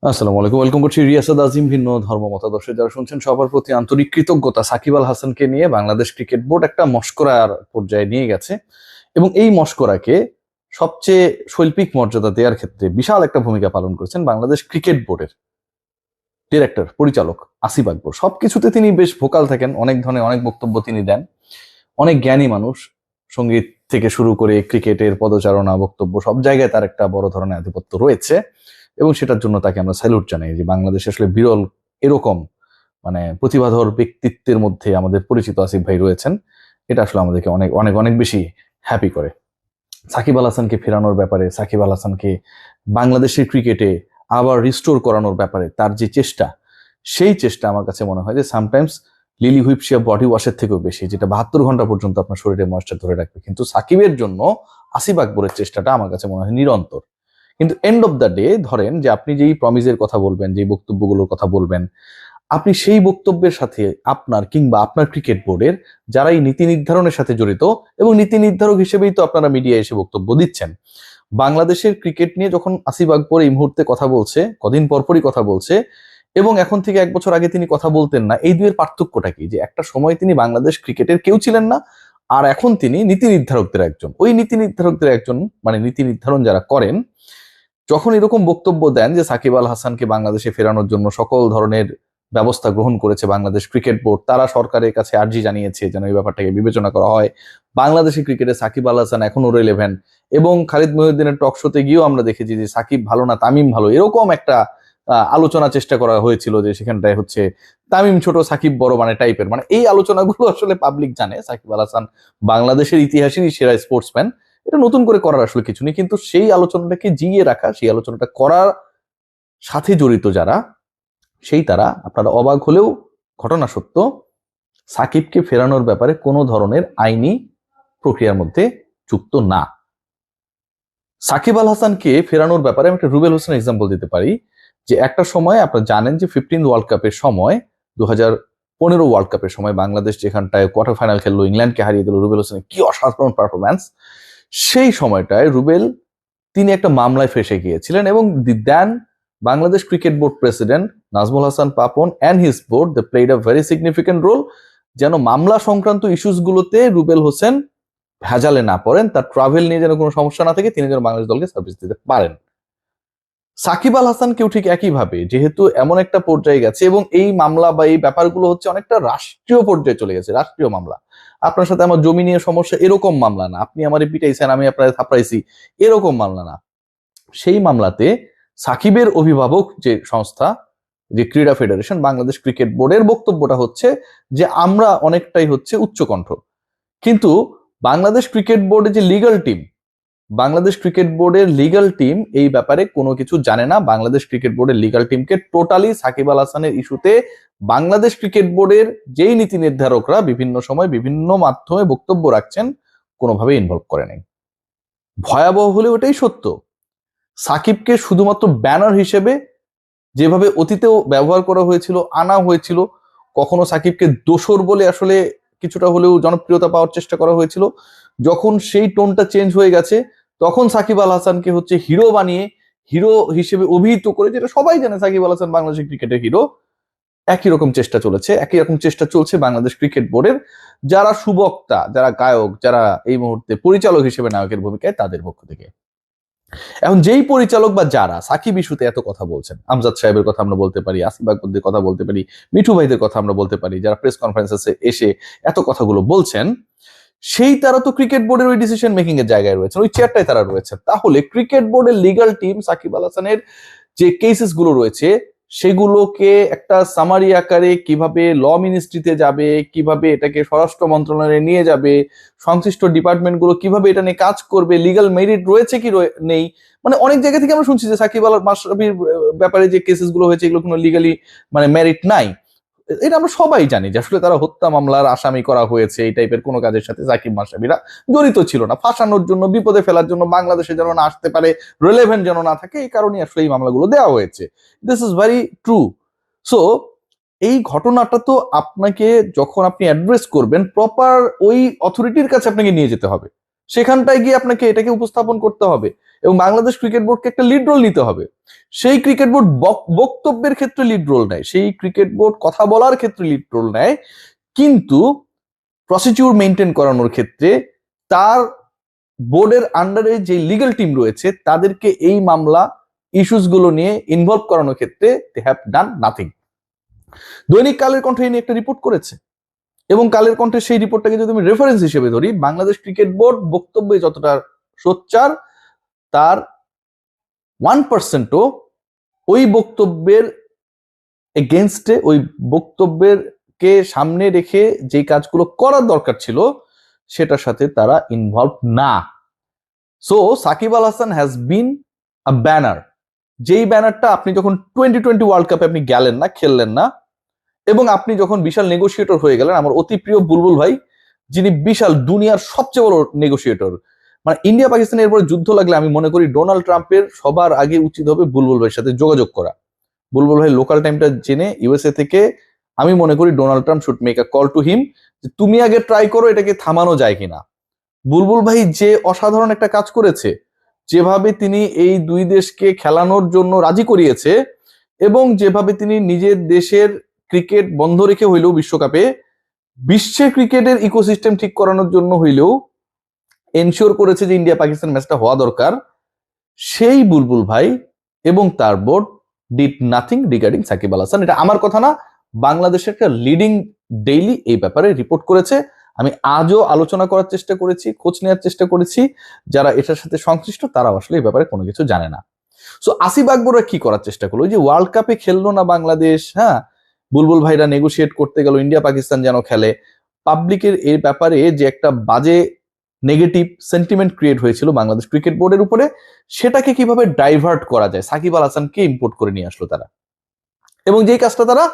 আসসালামু আলাইকুম, ওয়েলকাম করছি রিয়াসাদ আজিম। ভিন্ন ধর্ম মতাদর্শে যারা শুনছেন সবার প্রতি আন্তরিক কৃতজ্ঞতা। সাকিব আল হাসানকে নিয়ে বাংলাদেশ ক্রিকেট বোর্ড একটা মশকরার পর্যায়ে নিয়ে গেছে এবং এই মশকরাকে সবচেয়ে শৈল্পিক মর্যাদা দেওয়ার ক্ষেত্রে বিশাল একটা ভূমিকা পালন করেছেন বাংলাদেশ ক্রিকেট বোর্ডের ডিরেক্টর, পরিচালক আসিফ আকবর। সবকিছুতে তিনি বেশ ভোকাল থাকেন, অনেক ধরনের অনেক বক্তব্য তিনি দেন। অনেক জ্ঞানী মানুষ, সঙ্গীত থেকে শুরু করে ক্রিকেটের পদচারণা, বক্তব্য, সব জায়গায় তার একটা বড় ধরনের আধিপত্য রয়েছে এবং সেটার জন্য তাকে আমরা স্যালুট জানাই। যে বাংলাদেশে আসলে বিরল এরকম প্রতিভাধর ব্যক্তিত্বের মধ্যে আমাদের পরিচিত আসিফ ভাই রয়েছেন, এটা আসলে আমাদেরকে অনেক অনেক অনেক বেশি হ্যাপি করে। সাকিব আল হাসানকে ফেরানোর ব্যাপারে, সাকিব আল হাসানকে বাংলাদেশের ক্রিকেটে আবার রিস্টোর করানোর ব্যাপারে তার যে চেষ্টা, সেই চেষ্টা আমার কাছে মনে হয় যে সামটাইমস লিলি হুইপশিয়া বডি ওয়াশের থেকেও বেশি, যেটা 72 ঘন্টা পর্যন্ত আপনার শরীরে ময়েশ্চার ধরে রাখবে। কিন্তু সাকিবের জন্য আসিফ আকবরের চেষ্টাটা আমার কাছে মনে হয় নিরন্তর। কিন্তু এন্ড অফ দ্য ডে ধরেন যে আপনি যেই প্রমিজের কথা বলবেন, যেই বক্তব্যগুলোর কথা বলবেন, আপনি সেই বক্তব্যের সাথে আপনার কিংবা আপনার ক্রিকেট বোর্ডের যারা এই নীতি নির্ধারণের সাথে জড়িত, এবং নীতি নির্ধারক হিসেবেই তো আপনারা মিডিয়া এসে বক্তব্য দিচ্ছেন, বাংলাদেশের ক্রিকেট নিয়ে যখন আসিফ আকবর এই মুহূর্তে কথা বলছে, কদিন পরপরই কথা বলছে, এবং এখন থেকে 1 বছর আগে তিনি কথা বলতেন না, এই দুয়ের পার্থক্যটা কি? যে একটা সময় তিনি বাংলাদেশ ক্রিকেটের কেউ ছিলেন না, আর এখন তিনি নীতি নির্ধারকদের একজন। ওই নীতি নির্ধারকদের একজন, নীতি নির্ধারণ যারা করেন, যখন এরকম বক্তব্য দেন যে সাকিব আল হাসানকে বাংলাদেশে ফেরানোর জন্য সকল ধরনের ব্যবস্থা গ্রহণ করেছে বাংলাদেশ ক্রিকেট বোর্ড, তারা সরকারের কাছে আর্জি জানিয়েছে যেন এই ব্যাপারটাকে বিবেচনা করা হয়, বাংলাদেশের ক্রিকেটে সাকিব আল হাসান এখনো রিলেভেন্ট, এবং খালিদ মহিউদ্দিনের টক শোতে গিয়েও আমরা দেখেছি যে সাকিব ভালো না তামিম ভালো, এরকম একটা আলোচনা চেষ্টা করা হয়েছিল, যে সেখানটায় হচ্ছে তামিম ছোট সাকিব বড় টাইপের, এই আলোচনাগুলো আসলে পাবলিক জানে সাকিব আল হাসান বাংলাদেশের ইতিহাসেরই সেরা স্পোর্টসম্যান। এটা নতুন করে করার আসলে কিছু নেই, কিন্তু সেই আলোচনাটাকে জিইয়ে রাখা, সেই আলোচনাটা করার সাথে জড়িত যারা, তারা আপনারা অবাক হলেও ঘটনা সত্য, সাকিবকে ফেরানোর ব্যাপারে কোনো ধরনের আইনি প্রক্রিয়ার মধ্যে যুক্ত না। সাকিব আল হাসানকে ফেরানোর ব্যাপারে আমি একটা রুবেল হোসেন এক্সাম্পল দিতে পারি। যে একটা সময় আপনারা জানেন যে 15 ওয়ার্ল্ড কাপের সময়, 2015 ওয়ার্ল্ড কাপের সময় বাংলাদেশ যেখানটায় কোয়ার্টার ফাইনাল খেললো, ইংল্যান্ডকে হারিয়ে দিল, রুবেল হোসেনের কি অসাধারণ পারফরম্যান্স। সেই সময়টায় রুবেল, তিনি একটা মামলায় ফেসে গিয়েছিলেন, এবং then Bangladesh cricket board president Nazmul Hasan Papon and his board, they played a very significant role, যেন মামলা সংক্রান্ত ইস্যুস গুলোতে রুবেল হোসেন ভেজালে না পড়েন, তার ট্রাভেল নিয়ে যেন কোনো সমস্যা না থাকে, তিনি যেন বাংলাদেশ দলকে সার্ভিস দিতে পারেন। সাকিব আল হাসানকেও ঠিক একইভাবে, যেহেতু এমন একটা পর্যায়ে গেছে, এবং এই মামলা বা এই ব্যাপারগুলো হচ্ছে অনেকটা রাষ্ট্রীয় পর্যায়ে চলে গেছে, রাষ্ট্রীয় মামলা। আপনার সাথে আমার জমি নিয়ে সমস্যা এরকম মামলা না, আপনি আমারে পিটাইছেন আমি আপনার থাপড়াইছি এরকম মামলা না। সেই মামলাতে সাকিবের অভিভাবক যে সংস্থা, যে ক্রীড়া ফেডারেশন, বাংলাদেশ ক্রিকেট বোর্ডের বক্তব্যটা হচ্ছে যে আমরা অনেকটাই হচ্ছে উচ্চকণ্ঠ, কিন্তু বাংলাদেশ ক্রিকেট বোর্ডের যে লিগ্যাল টিম, বাংলাদেশ ক্রিকেট বোর্ডের লিগ্যাল টিম এই ব্যাপারে কোনো কিছু জানে না। বাংলাদেশ ক্রিকেট বোর্ডের লিগ্যাল টিমকে টোটালি সাকিব আল হাসানের ইস্যুতে বাংলাদেশ ক্রিকেট বোর্ডের যেই নীতি নির্ধারকরা বিভিন্ন সময় বিভিন্ন মাধ্যমে বক্তব্য রাখছেন, কোনোভাবে ইনভলভ করে নাই। ভয়াবহ হলে ওটাই সত্য, সাকিবকে শুধুমাত্র ব্যানার হিসেবে যেভাবে অতীতেও ব্যবহার করা হয়েছিল, আনা হয়েছিল, কখনো সাকিবকে দোসর বলে আসলে কিছুটা হলেও জনপ্রিয়তা পাওয়ার চেষ্টা করা হয়েছিল, যখন সেই টোনটা চেঞ্জ হয়ে গেছে, তখন সাকিব আল হাসানকে হচ্ছে হিরো বানিয়ে, হিরো হিসেবে অভিহিত করে, যেটা সবাই জানে সাকিব আল হাসান বাংলাদেশের ক্রিকেটের হিরো। একই রকম চেষ্টা চলেছে, একই রকম চেষ্টা চলছে বাংলাদেশ ক্রিকেট বোর্ডের যারা সুবক্তা, যারা গায়ক, যারা এই মুহূর্তে পরিচালক হিসেবে নায়কের ভূমিকায়, তাদের পক্ষ থেকে। এখন যেই পরিচালক বা যারা সাকিব ইস্যুতে এত কথা বলছেন, আমজাদ সাহেবের কথা আমরা বলতে পারি, আসিফ আকবরদের কথা বলতে পারি, মিঠু ভাইদের কথা আমরা বলতে পারি, যারা প্রেস কনফারেন্সে এসে এত কথাগুলো বলছেন, সেই তারা তো ক্রিকেট বোর্ডের ওই ডিসিশন মেকিং এর জায়গায় রয়েছেন, ওই চেয়ারটাই তারা রয়েছে। তাহলে ক্রিকেট বোর্ডের লিগ্যাল টিম সাকিব আল হাসানের যে কেসেস গুলো রয়েছে, সেগুলোকে একটা সামারি আকারে কিভাবে ল মিনিস্ট্রিতে যাবে, কিভাবে এটাকে স্বরাষ্ট্র মন্ত্রণালয়ে নিয়ে যাবে, সংশ্লিষ্ট ডিপার্টমেন্ট গুলো কিভাবে এটা নিয়ে কাজ করবে, লিগ্যাল মেরিট রয়েছে কি নেই, অনেক জায়গা থেকে আমরা শুনছি যে সাকিব আল মাশরাফির ব্যাপারে যে কেসেস গুলো হয়েছে, এগুলো কোনো লিগালি মেরিট নাই। এটা আমরা সবাই জানি যে আসলে তারা হত্যা মামলার আসামি করা হয়েছে, এই টাইপের কোনো কাজের সাথে সাকিব মাশরাফিরা জড়িত ছিল না, ফাঁসানোর জন্য, বিপদে ফেলার জন্য, বাংলাদেশে যেন না আসতে পারে, রিলেভেন্ট যেন না থাকে, এই কারণে আসলে এই মামলাগুলো দেওয়া হয়েছে। This is very true. So এই ঘটনাটা তো আপনাকে যখন আপনি অ্যাড্রেস করবেন, প্রপার ওই অথরিটির কাছে আপনাকে নিয়ে যেতে হবে, সেখানটায় গিয়ে আপনাকে এটাকে উপস্থাপন করতে হবে, এবং বাংলাদেশ ক্রিকেট বোর্ডকে একটা লিড রোল নিতে হবে। সেই ক্রিকেট বোর্ড বক্তব্যের ক্ষেত্রে লিড রোল নেয়, সেই ক্রিকেট বোর্ড কথা বলার ক্ষেত্রে লিড রোল নেয়, কিন্তু প্রসিডিউর মেনটেন করানোর ক্ষেত্রে তার বোর্ডের আন্ডারে যে লিগ্যাল টিম রয়েছে তাদেরকে এই মামলা ইস্যুস গুলো নিয়ে ইনভলভ করানোর ক্ষেত্রে দে হ্যাভ ডান নাথিং। দৈনিক কালের কণ্ঠে নিয়ে একটা রিপোর্ট করেছে, এবং কালের কণ্ঠে সেই রিপোর্টটাকে যদি আমি রেফারেন্স হিসেবে ধরি, বাংলাদেশ ক্রিকেট বোর্ড বক্তব্যে যতটা সোচ্চার, তার 1%ও ওই বক্তব্যের এগেনস্টে, ওই বক্তব্যের কে সামনে রেখে যে কাজগুলো করার দরকার ছিল সেটার সাথে তারা ইনভলভ না। So Shakib Al Hasan has been a banner, যেই ব্যানারটা আপনি যখন 2020 ওয়ার্ল্ড কাপে আপনি গেলেন না, খেললেন না, এবং আপনি যখন বিশাল নেগোসিয়েটর হয়ে গেলেন, আমার অতি প্রিয় বুলবুল ভাই, যিনি বিশাল দুনিয়ার সবচেয়ে বড় নেগোসিয়েটর, মানে ইন্ডিয়া পাকিস্তানের এরপরে যুদ্ধ লাগলে আমি মনে করি ডোনাল্ড ট্রাম্পের সবার আগে উচিত হবে বুলবুল ভাইয়ের সাথে যোগাযোগ করা। বুলবুল ভাই লোকাল টাইমটা জেনে ইউএসএ থেকে, আমি মনে করি Donald Trump should make a call to him, তুমি আগে ট্রাই করো এটাকে থামানো যায় কিনা। বুলবুল ভাই যে অসাধারণ একটা কাজ করেছে, যেভাবে তিনি এই দুই দেশকে খেলানোর জন্য রাজি করিয়েছে, এবং যেভাবে তিনি নিজের দেশের ক্রিকেট বন্ধ রেখে হইলেও বিশ্বকাপে বিশ্বের ক্রিকেটের ইকোসিস্টেম ঠিক করানোর জন্য হইলেও এনশিওর করেছে যে ইন্ডিয়া পাকিস্তান ম্যাচটা হওয়া দরকার, সেই বুলবুল ভাই এবং তার board did nothing regarding Shakib Al Hasan. এটা আমার কথা না, বাংলাদেশের একটা লিডিং ডেইলি এই ব্যাপারে রিপোর্ট করেছে। আমি আজও আলোচনা করার চেষ্টা করেছি, খোঁজ নেওয়ার চেষ্টা করেছি, যারা এটার সাথে সংশ্লিষ্ট তারা আসলে এই ব্যাপারে কোনো কিছু জানে না। সো আসিফ আকবররা কি করার চেষ্টা করলো, যে ওয়ার্ল্ড কাপে খেললো না বাংলাদেশ, হ্যাঁ, বুলবুল ভাইরা নেগোশিয়েট করতে গেল ইন্ডিয়া পাকিস্তান যেন খেলে, পাবলিকের এই ব্যাপারে যে একটা বাজে নেগেটিভ সেন্টিমেন্ট ক্রিয়েট হয়েছিল বাংলাদেশ ক্রিকেট বোর্ডের উপরে, সেটাকে কিভাবে ডাইভার্ট করা যায়, সাকিব আল হাসানকে ইম্পোর্ট করে নিয়ে আসলো তারা, এবং যেই কাজটা তারা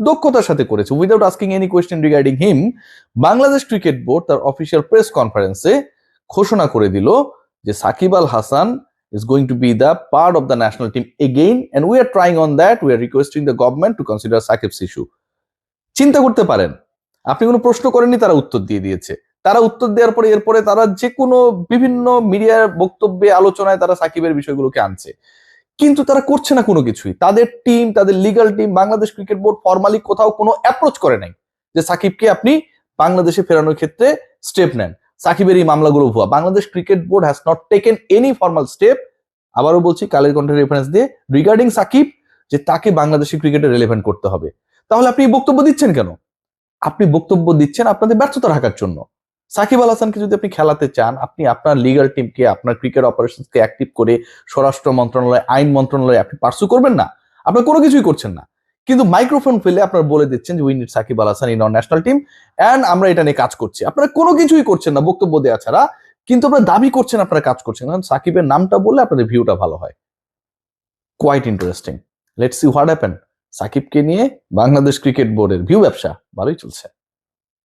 দক্ষতার সাথে করেছে without asking any question regarding him. Bangladesh cricket board তার অফিসিয়াল প্রেস কনফারেন্সে ঘোষণা করে দিল যে Shakib Al Hasan is going to be the part of the national team again, and we are trying on that. We are requesting the government to consider Sakib's issue. চিন্তা করতে পারেন, আপনি কোনো প্রশ্ন করেননি, তারা উত্তর দিয়ে দিয়েছে। তারা উত্তর দেওয়ার পরে এরপরে তারা যে কোনো বিভিন্ন মিডিয়ার বক্তব্যে আলোচনায় তারা সাকিবের বিষয়গুলোকে আনছে, কিন্তু তারা করছে না কোনো কিছুই। তাদের টিম, তাদের legal team, Bangladesh cricket board formally কোথাও কোনো অ্যাপ্রোচ করে নাই যে সাকিবকে আপনি বাংলাদেশে ফেরানোর ক্ষেত্রে স্টেপ নেন, সাকিবের এই মামলাগুলো ভুয়া। Bangladesh cricket board has not taken any formal step, আবারও বলছি কালের কণ্ঠের রেফারেন্স দিয়ে, রিগার্ডিং সাকিব, যে তাকে বাংলাদেশি ক্রিকেটে রেলেভেন্ট করতে হবে। তাহলে আপনি বক্তব্য দিচ্ছেন কেন? আপনি বক্তব্য দিচ্ছেন আপনাদের ব্যর্থতা ঢাকার জন্য। সাকিব আল হাসানকে যদি আপনি খেলাতে চান, আপনি আপনার লিগ্যাল টিমকে, আপনার ক্রিকেট অপারেশনকে অ্যাক্টিভ করে স্বরাষ্ট্র মন্ত্রণালয়, আইন মন্ত্রণালয়ে আপনি পার্সু করবেন না, আপনার কোনো কিছুই করছেন না, কিন্তু মাইক্রোফোন ফেলে আপনারা বলে দিচ্ছেন যে we need Shakib Al Hasan in our national team and আমরা এটা নিয়ে কাজ করছি। আপনারা কোনো কিছুই করছেন না বক্তব্য দেওয়া ছাড়া, কিন্তু আপনারা দাবি করছেন আপনারা কাজ করছেন, কারণ সাকিবের নামটা বললে আপনাদের ভিউটা ভালো হয়। Quite interesting, let's see what happen. সাকিবকে নিয়ে বাংলাদেশ ক্রিকেট বোর্ডের ভিউ ব্যবসা ভালোই চলছে।